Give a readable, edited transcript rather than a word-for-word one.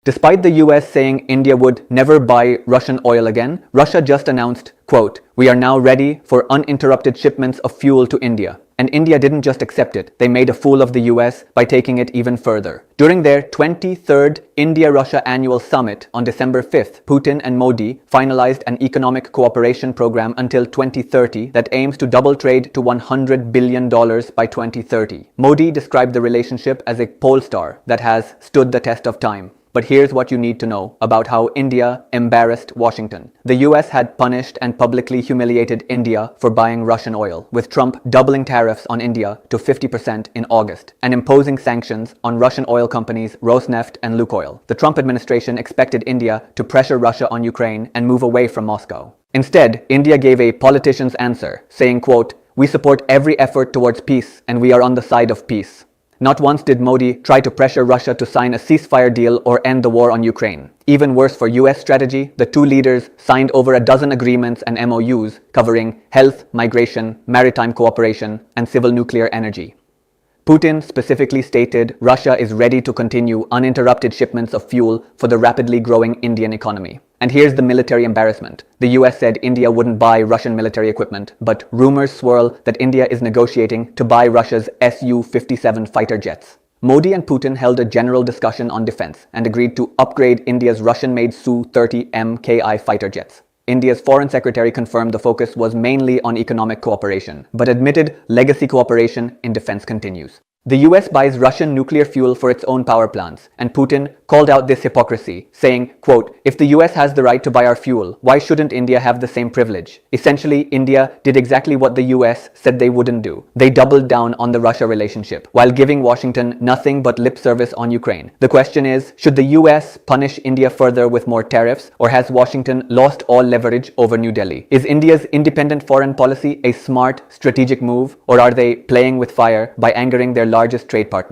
Despite the US saying India would never buy Russian oil again, Russia just announced, quote, "We are now ready for uninterrupted shipments of fuel to India." And India didn't just accept it, they made a fool of the US by taking it even further. During their 23rd India-Russia annual summit on December 5th, Putin and Modi finalized an economic cooperation program until 2030 that aims to double trade to $100 billion by 2030. Modi described the relationship as a pole star that has stood the test of time. But here's what you need to know about how India embarrassed Washington. The US had punished and publicly humiliated India for buying Russian oil, with Trump doubling tariffs on India to 50% in August and imposing sanctions on Russian oil companies Rosneft and Lukoil. The Trump administration expected India to pressure Russia on Ukraine and move away from Moscow. Instead, India gave a politician's answer, saying, quote, "We support every effort towards peace and we are on the side of peace." Not once did Modi try to pressure Russia to sign a ceasefire deal or end the war on Ukraine. Even worse for US strategy, the two leaders signed over a dozen agreements and MOUs covering health, migration, maritime cooperation, and civil nuclear energy. Putin specifically stated Russia is ready to continue uninterrupted shipments of fuel for the rapidly growing Indian economy. And here's the military embarrassment. The US said India wouldn't buy Russian military equipment, but rumors swirl that India is negotiating to buy Russia's Su-57 fighter jets. Modi and Putin held a general discussion on defense and agreed to upgrade India's Russian-made Su-30MKI fighter jets. India's foreign secretary confirmed the focus was mainly on economic cooperation, but admitted legacy cooperation in defense continues. The US buys Russian nuclear fuel for its own power plants, and Putin called out this hypocrisy, saying, quote, "If the US has the right to buy our fuel, why shouldn't India have the same privilege?" Essentially, India did exactly what the US said they wouldn't do. They doubled down on the Russia relationship, while giving Washington nothing but lip service on Ukraine. The question is, should the US punish India further with more tariffs, or has Washington lost all leverage over New Delhi? Is India's independent foreign policy a smart, strategic move, or are they playing with fire by angering their largest trade partner?